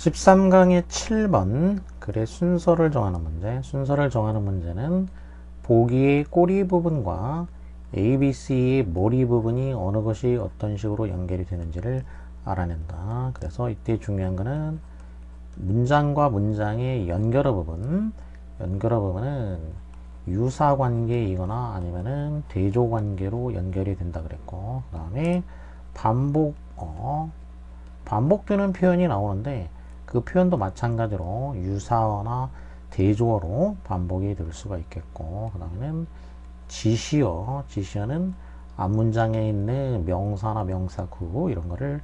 13강의 7번 글의 순서를 정하는 문제. 순서를 정하는 문제는 보기의 꼬리 부분과 ABC의 머리 부분이 어느 것이 어떤 식으로 연결이 되는지를 알아낸다. 그래서 이때 중요한 거는 문장과 문장의 연결어 부분. 연결어 부분은 유사관계이거나 아니면은 대조관계로 연결이 된다 그랬고, 그 다음에 반복되는 표현이 나오는데 그 표현도 마찬가지로 유사어나 대조어로 반복이 될 수가 있겠고, 그 다음에는 지시어는 앞문장에 있는 명사나 명사구 이런 거를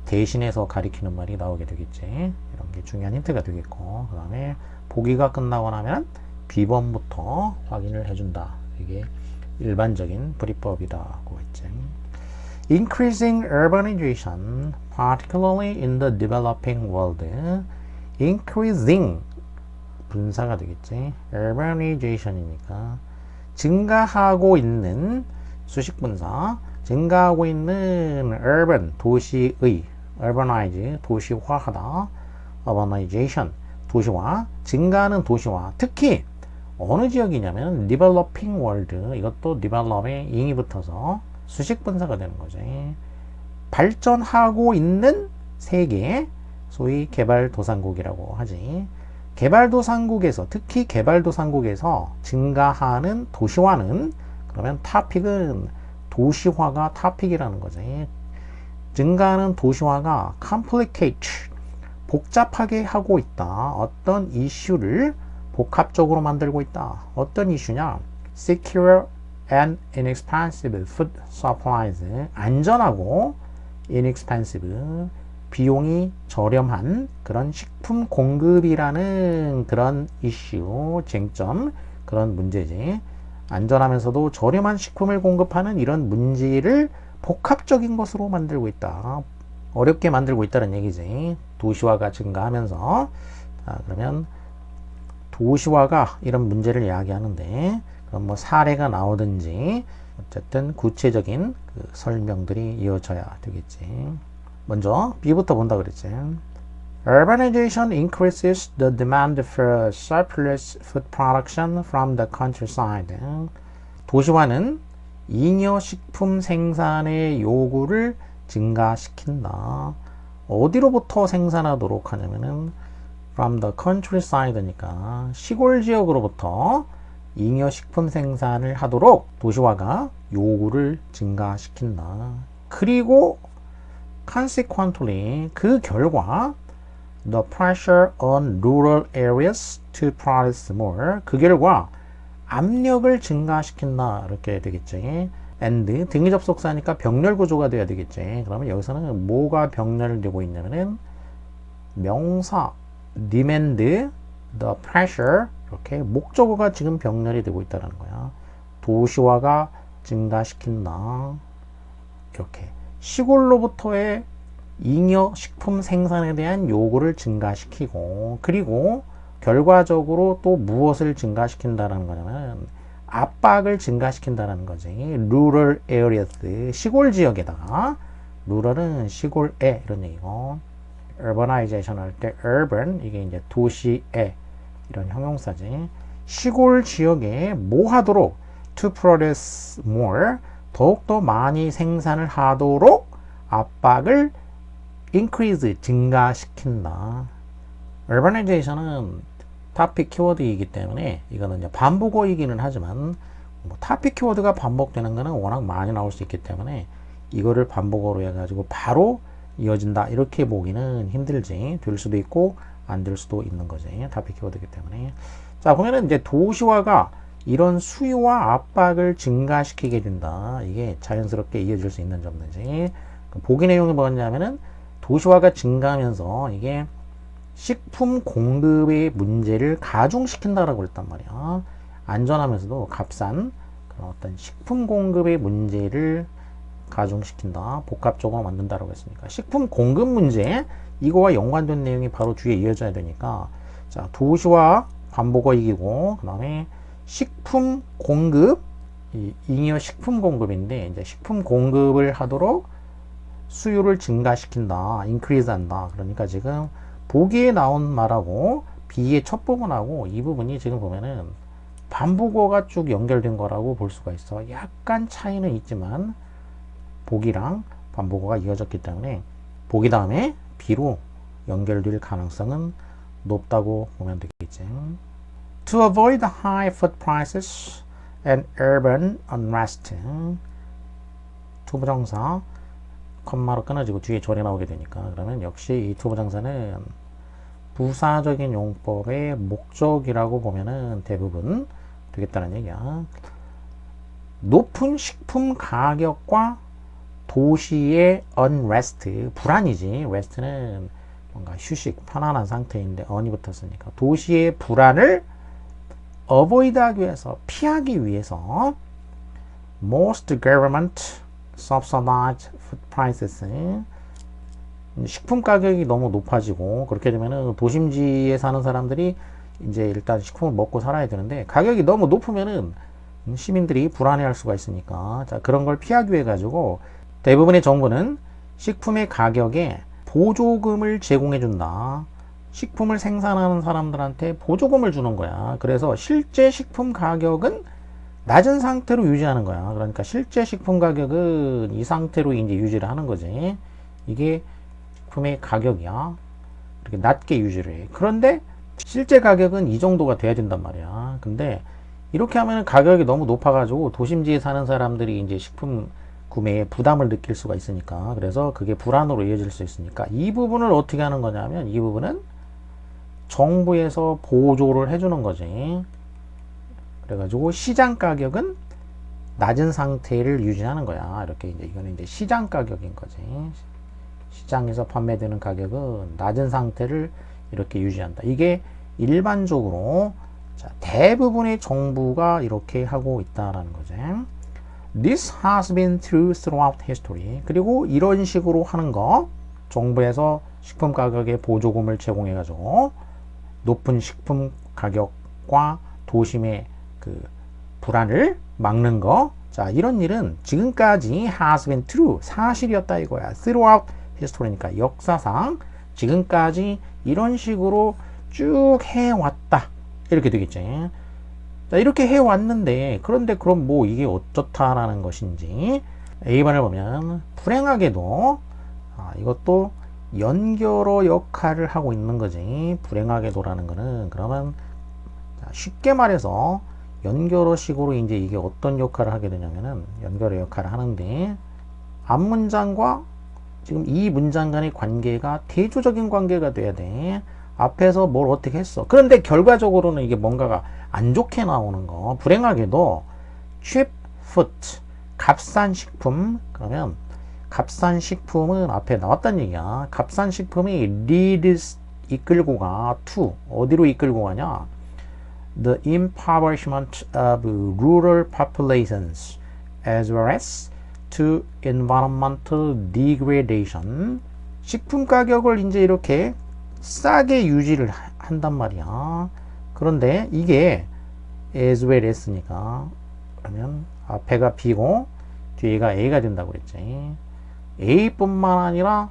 대신해서 가리키는 말이 나오게 되겠지. 이런 게 중요한 힌트가 되겠고, 그 다음에 보기가 끝나고 나면 B번부터 확인을 해준다. 이게 일반적인 풀이법이라고 했지. Increasing urbanization, particularly in the developing world. Increasing 분사가 되겠지. Urbanization이니까 증가하고 있는 수식분사, 증가하고 있는 urban 도시의, urbanize 도시화하다, urbanization 도시화, 증가하는 도시화. 특히 어느 지역이냐면 developing world, 이것도 develop에 ing이 붙어서 수식분사가 되는 거지. 발전하고 있는 세계, 소위 개발도상국이라고 하지. 개발도상국에서, 특히 개발도상국에서 증가하는 도시화는, 그러면 토픽은 도시화가 토픽이라는 거지. 증가하는 도시화가 complicate, 복잡하게 하고 있다. 어떤 이슈를 복합적으로 만들고 있다. 어떤 이슈냐? Secure and inexpensive food supplies. 안전하고 inexpensive, 비용이 저렴한 그런 식품 공급이라는 그런 이슈, 쟁점, 그런 문제지. 안전하면서도 저렴한 식품을 공급하는 이런 문제를 복합적인 것으로 만들고 있다. 어렵게 만들고 있다는 얘기지. 도시화가 증가하면서. 자, 그러면 도시화가 이런 문제를 이야기하는데, 그럼 뭐 사례가 나오든지 어쨌든 구체적인 그 설명들이 이어져야 되겠지. 먼저 B부터 본다 그랬지. Urbanization increases the demand for surplus food production from the countryside. 도시화는 잉여 식품 생산의 요구를 증가시킨다. 어디로부터 생산하도록 하냐면은 from the countryside니까 시골 지역으로부터 잉여 식품 생산을 하도록 도시화가 요구를 증가시킨다. 그리고 consequently, 그 결과 the pressure on rural areas to produce more, 그 결과 압력을 증가시킨다 이렇게 되겠지. and 등위 접속사니까 병렬 구조가 돼야 되겠지. 그러면 여기서는 뭐가 병렬되고 있냐면은 명사 demand, the pressure, 이렇게 목적어가 지금 병렬이 되고 있다는 거야. 도시화가 증가시킨다. 이렇게 시골로부터의 잉여 식품 생산에 대한 요구를 증가시키고, 그리고 결과적으로 또 무엇을 증가시킨다는 거냐면 압박을 증가시킨다는 거지. rural areas, 시골 지역에다가, rural은 시골에 이런 얘기고, urbanization 할 때 urban, 이게 이제 도시에 이런 형용사지. 시골 지역에 뭐 하도록 to produce more, 더욱더 많이 생산을 하도록 압박을 increase, 증가시킨다. urbanization은 topic 키워드이기 때문에 이거는 이제 반복어이기는 하지만 뭐 topic 키워드가 반복되는 거는 워낙 많이 나올 수 있기 때문에 이거를 반복어로 해가지고 바로 이어진다 이렇게 보기는 힘들지. 될 수도 있고 안 될 수도 있는 거지. topic 키워드이기 때문에. 자, 보면은 이제 도시화가 이런 수요와 압박을 증가시키게 된다. 이게 자연스럽게 이어질 수 있는 점이지. 보기 내용이 뭐냐면은 도시화가 증가하면서 이게 식품 공급의 문제를 가중시킨다라고 그랬단 말이야. 안전하면서도 값싼 그런 어떤 식품 공급의 문제를 가중시킨다. 복합적으로 만든다라고 했으니까. 식품 공급 문제, 이거와 연관된 내용이 바로 뒤에 이어져야 되니까. 자, 도시화 반복어 이기고, 그 다음에 식품 공급, 잉여 식품 공급인데, 이제 식품 공급을 하도록 수요를 증가시킨다. increase 한다. 그러니까 지금 보기에 나온 말하고 B의 첫 부분하고 이 부분이 지금 보면은 반복어가 쭉 연결된 거라고 볼 수가 있어. 약간 차이는 있지만 보기랑 반복어가 이어졌기 때문에 보기 다음에 B로 연결될 가능성은 높다고 보면 되겠지. To avoid the high food prices and urban unrest. 투부정사 컴마로 끊어지고 뒤에 절에 나오게 되니까 그러면 역시 이 투부정사는 부사적인 용법의 목적이라고 보면은 대부분 되겠다는 얘기야. 높은 식품 가격과 도시의 unrest, 불안이지. rest는 뭔가 휴식, 편안한 상태인데 on이 붙었으니까 도시의 불안을 avoid 하기 위해서, 피하기 위해서 most government subsidized food prices, 식품 가격이 너무 높아지고 그렇게 되면은 도심지에 사는 사람들이 이제 일단 식품을 먹고 살아야 되는데 가격이 너무 높으면은 시민들이 불안해할 수가 있으니까 자 그런 걸 피하기 위해 가지고 대부분의 정부는 식품의 가격에 보조금을 제공해 준다. 식품을 생산하는 사람들한테 보조금을 주는 거야. 그래서 실제 식품 가격은 낮은 상태로 유지하는 거야. 그러니까 실제 식품 가격은 이 상태로 이제 유지를 하는 거지. 이게 식품의 가격이야. 이렇게 낮게 유지를 해. 그런데 실제 가격은 이 정도가 돼야 된단 말이야. 근데 이렇게 하면 가격이 너무 높아가지고 도심지에 사는 사람들이 이제 식품 구매에 부담을 느낄 수가 있으니까 그래서 그게 불안으로 이어질 수 있으니까 이 부분을 어떻게 하는 거냐면 이 부분은 정부에서 보조를 해주는 거지. 그래가지고 시장 가격은 낮은 상태를 유지하는 거야. 이렇게 이제 이거는 이제 시장 가격인 거지. 시장에서 판매되는 가격은 낮은 상태를 이렇게 유지한다. 이게 일반적으로 자, 대부분의 정부가 이렇게 하고 있다라는 거지. This has been true throughout history. 그리고 이런 식으로 하는 거 정부에서 식품 가격에 보조금을 제공해 가지고 높은 식품 가격과 도심의 그 불안을 막는 거. 자, 이런 일은 지금까지 has been true, 사실이었다 이거야. throughout history니까 역사상 지금까지 이런 식으로 쭉 해왔다. 이렇게 되겠지. 자, 이렇게 해왔는데, 그런데 그럼 뭐 이게 어떻다라는 것인지, A번을 보면, 불행하게도, 이것도 연결어 역할을 하고 있는 거지. 불행하게도라는 거는, 그러면, 쉽게 말해서, 연결어식으로 이제 이게 어떤 역할을 하게 되냐면은, 연결어 역할을 하는데, 앞문장과 지금 이 문장 간의 관계가 대조적인 관계가 돼야 돼. 앞에서 뭘 어떻게 했어. 그런데 결과적으로는 이게 뭔가가 안 좋게 나오는 거. 불행하게도 cheap food, 값싼 식품. 그러면 값싼 식품은 앞에 나왔단 얘기야. 값싼 식품이 leads 이끌고 가 to 어디로 이끌고 가냐? The impoverishment of rural populations as well as to environmental degradation. 식품 가격을 이제 이렇게 싸게 유지를 한단 말이야. 그런데 이게 as well as니까 그러면 앞에가 B고 뒤에가 A가 된다고 그랬지. A뿐만 아니라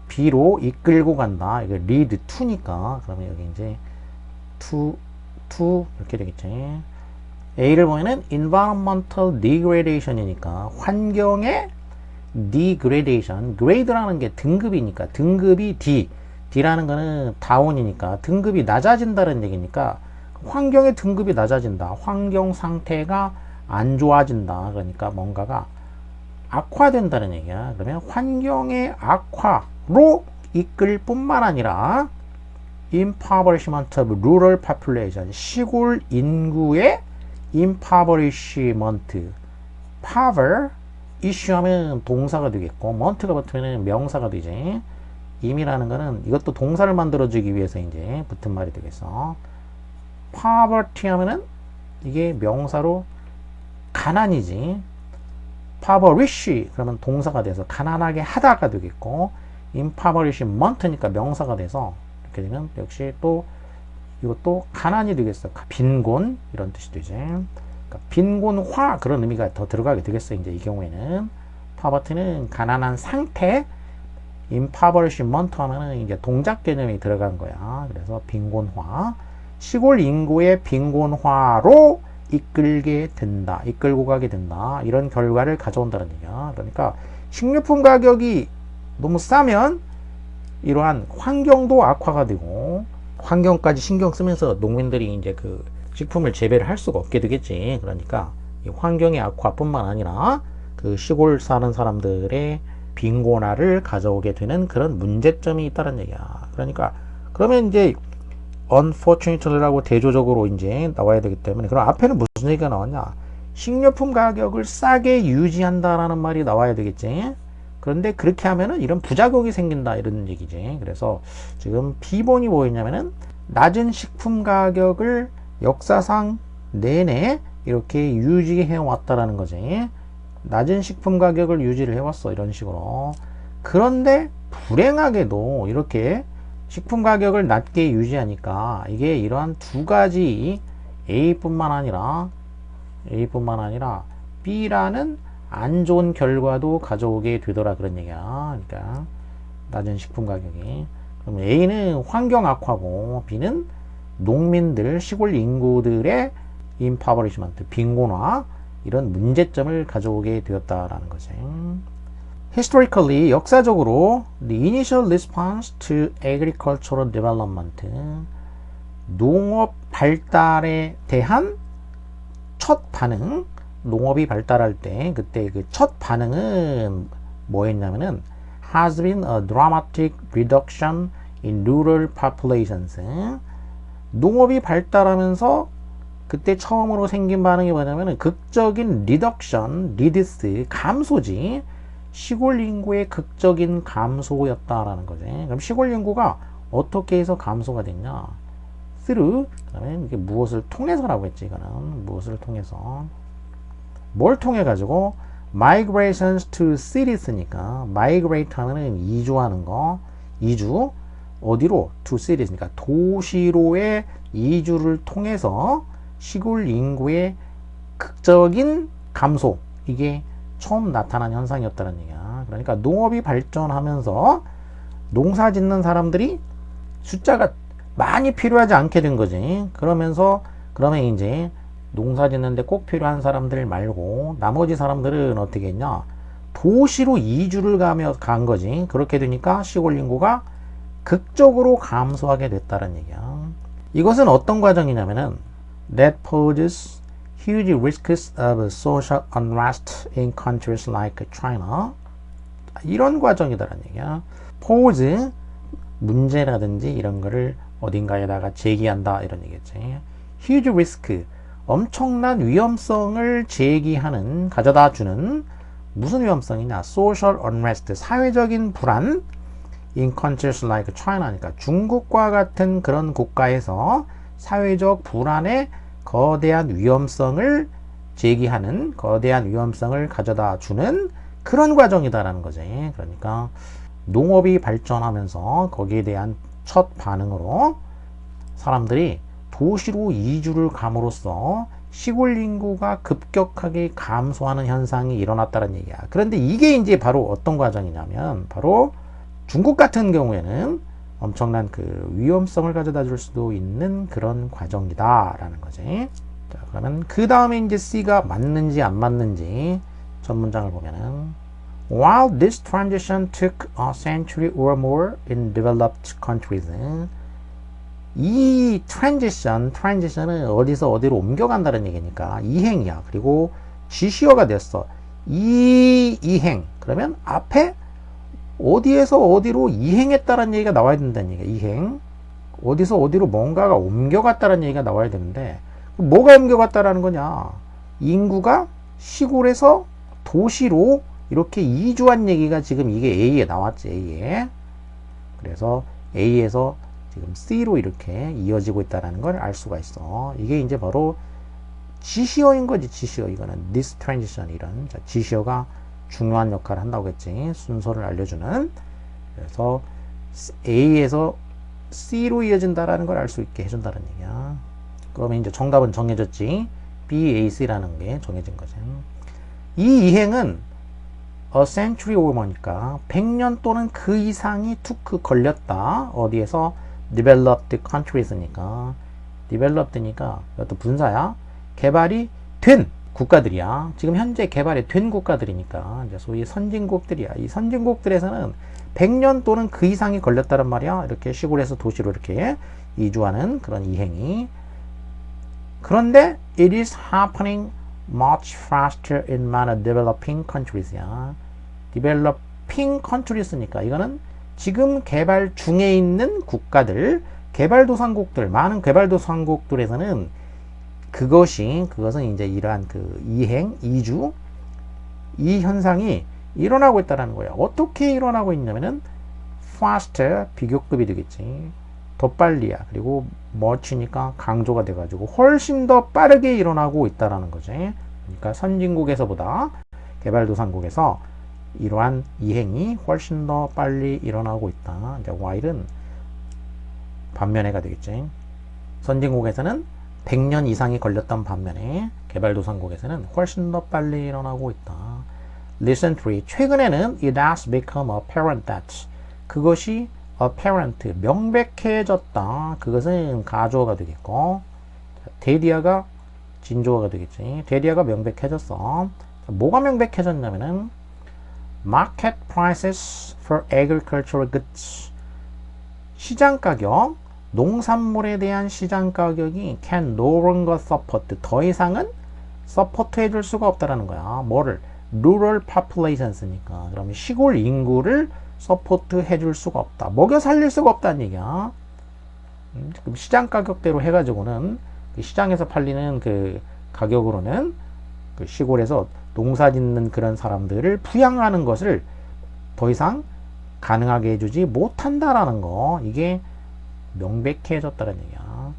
B로 이끌고 간다. 이게 lead to니까 그러면 여기 이제 to 이렇게 되겠지. A를 보면은 environmental degradation이니까 환경의 degradation, grade라는 게 등급이니까 등급이 D라는 거는 다운이니까 등급이 낮아진다는 얘기니까 환경의 등급이 낮아진다. 환경 상태가 안 좋아진다. 그러니까 뭔가가 악화된다는 얘기야. 그러면 환경의 악화로 이끌 뿐만 아니라 impoverishment of rural population, 시골 인구의 impoverishment, power, issue 하면 동사가 되겠고 mont가 붙으면 명사가 되지. 임이라는 거는 이것도 동사를 만들어주기 위해서 이제 붙은 말이 되겠어. poverty 하면은 이게 명사로 가난이지. impoverish 그러면 동사가 돼서 가난하게 하다가 되겠고 impoverishment니까 명사가 돼서 이렇게 되면 역시 또 이것도 가난이 되겠어. 빈곤 이런 뜻이 되지. 그러니까 빈곤화 그런 의미가 더 들어가게 되겠어. 이제 이 경우에는 poverty는 가난한 상태 impoverishment 하면은 이제 동작 개념이 들어간 거야. 그래서 빈곤화, 시골 인구의 빈곤화로 이끌게 된다, 이끌고 가게 된다, 이런 결과를 가져온다는 얘기야. 그러니까 식료품 가격이 너무 싸면 이러한 환경도 악화가 되고, 환경까지 신경 쓰면서 농민들이 이제 그 식품을 재배를 할 수가 없게 되겠지. 그러니까 이 환경의 악화뿐만 아니라 그 시골 사는 사람들의 빈곤화를 가져오게 되는 그런 문제점이 있다는 얘기야. 그러니까 그러면 이제 unfortunately라고 대조적으로 이제 나와야 되기 때문에, 그럼 앞에는 무슨 얘기가 나왔냐? 식료품 가격을 싸게 유지한다라는 말이 나와야 되겠지. 그런데 그렇게 하면은 이런 부작용이 생긴다, 이런 얘기지. 그래서 지금 B번이 뭐였냐면은 낮은 식품 가격을 역사상 내내 이렇게 유지해 왔다라는 거지. 낮은 식품 가격을 유지를 해왔어, 이런 식으로. 그런데 불행하게도 이렇게 식품 가격을 낮게 유지하니까 이게 이러한 두 가지 A뿐만 아니라 B라는 안 좋은 결과도 가져오게 되더라, 그런 얘기야. 그러니까 낮은 식품 가격이. 그럼 A는 환경 악화고 B는 농민들, 시골 인구들의 impoverishment, 빈곤화, 이런 문제점을 가져오게 되었다라는 거지. Historically, 역사적으로 the initial response to agricultural development, 농업 발달에 대한 첫 반응, 농업이 발달할 때 그때 그 첫 반응은 뭐였냐면은 has been a dramatic reduction in rural populations. 농업이 발달하면서 그때 처음으로 생긴 반응이 뭐냐면은 극적인 reduction, reduce, 감소지. 시골 인구의 극적인 감소였다라는 거지. 그럼 시골 인구가 어떻게 해서 감소가 됐냐? through, 그다음에 이게 무엇을 통해서라고 했지. 이거는 무엇을 통해서, 뭘 통해 가지고 migrations to cities니까 migrate 하면은 이주하는 거, 이주 어디로? to cities니까 도시로의 이주를 통해서 시골 인구의 극적인 감소, 이게 처음 나타난 현상이었다는 얘기야. 그러니까 농업이 발전하면서 농사 짓는 사람들이 숫자가 많이 필요하지 않게 된 거지. 그러면 이제 농사 짓는데 꼭 필요한 사람들 말고 나머지 사람들은 어떻게 했냐? 도시로 이주를 간 거지. 그렇게 되니까 시골 인구가 극적으로 감소하게 됐다는 얘기야. 이것은 어떤 과정이냐면은 that poses huge risks of social unrest in countries like China. 이런 과정이다라는 얘기야. pose, 문제라든지 이런 거를 어딘가에다가 제기한다, 이런 얘기겠지. huge risk, 엄청난 위험성을 제기하는, 가져다 주는, 무슨 위험성이냐? social unrest, 사회적인 불안, in countries like China니까 중국과 같은 그런 국가에서 사회적 불안의 거대한 위험성을 제기하는, 거대한 위험성을 가져다 주는 그런 과정이다라는 거지. 그러니까 농업이 발전하면서 거기에 대한 첫 반응으로 사람들이 도시로 이주를 감으로써 시골 인구가 급격하게 감소하는 현상이 일어났다는 얘기야. 그런데 이게 이제 바로 어떤 과정이냐면, 바로 중국 같은 경우에는 엄청난 그 위험성을 가져다 줄 수도 있는 그런 과정이다라는 거지. 자, 그러면 그 다음에 이제 C가 맞는지 안 맞는지 첫 문장을 보면은, while this transition took a century or more in developed countries, 이 transition은 어디서 어디로 옮겨간다는 얘기니까 이행이야. 그리고 지시어가 됐어. 이 이행, 그러면 앞에 어디에서 어디로 이행했다는 얘기가 나와야 된다는 얘기야. 이행, 어디서 어디로 뭔가가 옮겨갔다는 얘기가 나와야 되는데, 뭐가 옮겨갔다라는 거냐? 인구가 시골에서 도시로 이렇게 이주한 얘기가 지금 이게 A에 나왔지. A에. 그래서 A에서 지금 C로 이렇게 이어지고 있다는 걸 알 수가 있어. 이게 이제 바로 지시어인 거지. 지시어. 이거는 this transition, 이런. 자, 지시어가 중요한 역할을 한다고 했지. 순서를 알려주는. 그래서 A에서 C로 이어진다라는 걸 알 수 있게 해준다는 얘기야. 그러면 이제 정답은 정해졌지. B, A, C라는 게 정해진 거지. 이 이행은 a century or 뭐니까 100년 또는 그 이상이 툭 걸렸다. 어디에서? developed countries니까 developed니까 이것도 분사야. 개발이 된 국가들이야. 지금 현재 개발이 된 국가들이니까 이제 소위 선진국들이야. 이 선진국들에서는 100년 또는 그 이상이 걸렸다는 말이야. 이렇게 시골에서 도시로 이렇게 이주하는 그런 이행이. 그런데 it is happening much faster in many developing countries야. developing countries니까 이거는 지금 개발 중에 있는 국가들, 개발도상국들, 많은 개발도상국들에서는 그것은 이제 이러한 그 이행, 이주, 이 현상이 일어나고 있다는 거예요. 어떻게 일어나고 있냐면은 faster, 비교급이 되겠지. 더 빨리야. 그리고 much니까 강조가 돼가지고 훨씬 더 빠르게 일어나고 있다라는 거지. 그러니까 선진국에서보다 개발도상국에서 이러한 이행이 훨씬 더 빨리 일어나고 있다. 이제 while은 반면에가 되겠지. 선진국에서는 100년 이상이 걸렸던 반면에 개발도상국에서는 훨씬 더 빨리 일어나고 있다. Recently, 최근에는 it has become apparent that 그것이 apparent, 명백해졌다. 그것은 가주어가 되겠고 데디아가 진주어가 되겠지. 데디아가 명백해졌어. 뭐가 명백해졌냐면은 market prices for agricultural goods 시장 가격, 농산물에 대한 시장 가격이 can no longer support 더 이상은 서포트 해줄 수가 없다라는 거야. 뭐를? rural populations니까. 그러면 시골 인구를 서포트 해줄 수가 없다. 먹여 살릴 수가 없다는 얘기야. 그럼 시장 가격대로 해가지고는 그 시장에서 팔리는 그 가격으로는 그 시골에서 농사 짓는 그런 사람들을 부양하는 것을 더 이상 가능하게 해주지 못한다라는 거. 이게 명백해졌다는 얘기야.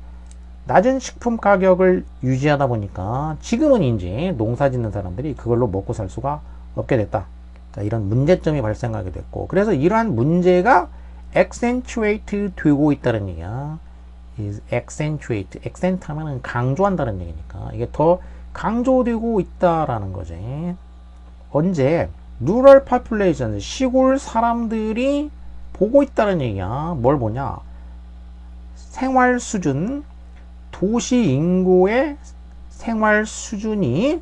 낮은 식품 가격을 유지하다 보니까 지금은 이제 농사 짓는 사람들이 그걸로 먹고 살 수가 없게 됐다. 자, 이런 문제점이 발생하게 됐고, 그래서 이러한 문제가 accentuate 되고 있다는 얘기야. is accentuate. accent 하면은 강조한다는 얘기니까 이게 더 강조되고 있다라는 거지. 언제? rural population, 시골 사람들이 보고 있다는 얘기야. 뭘 보냐? 생활 수준, 도시 인구의 생활 수준이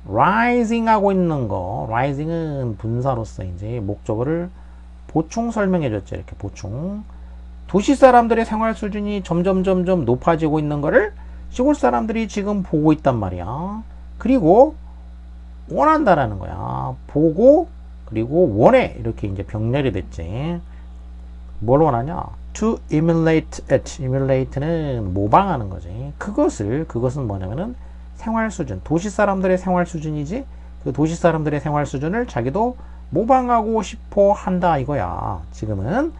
rising 하고 있는 거. rising은 분사로서 이제 목적어를 보충 설명해 줬죠. 이렇게 보충. 도시 사람들의 생활 수준이 점점 높아지고 있는 거를 시골 사람들이 지금 보고 있단 말이야. 그리고 원한다라는 거야. 보고 그리고 원해. 이렇게 이제 병렬이 됐지. 뭘 원하냐? to emulate it. emulate는 모방하는 거지. 그것은 뭐냐면은 생활 수준, 도시 사람들의 생활 수준이지. 그 도시 사람들의 생활 수준을 자기도 모방하고 싶어 한다 이거야. 지금은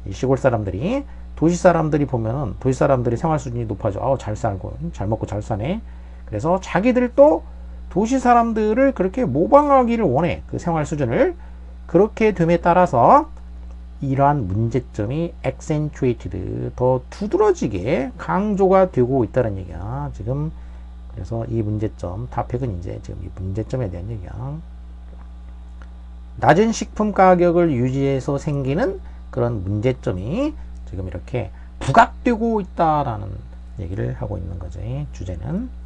이 시골 사람들이 도시 사람들이 보면은 도시 사람들이 생활 수준이 높아져. 아우 잘 살고 잘 먹고 잘 사네. 그래서 자기들도 도시 사람들을 그렇게 모방하기를 원해. 그 생활 수준을. 그렇게 됨에 따라서 이러한 문제점이 accentuated, 더 두드러지게 강조가 되고 있다는 얘기야. 지금 그래서 이 문제점, 탑픽은 이제 지금 이 문제점에 대한 얘기야. 낮은 식품 가격을 유지해서 생기는 그런 문제점이 지금 이렇게 부각되고 있다라는 얘기를 하고 있는 거지. 주제는.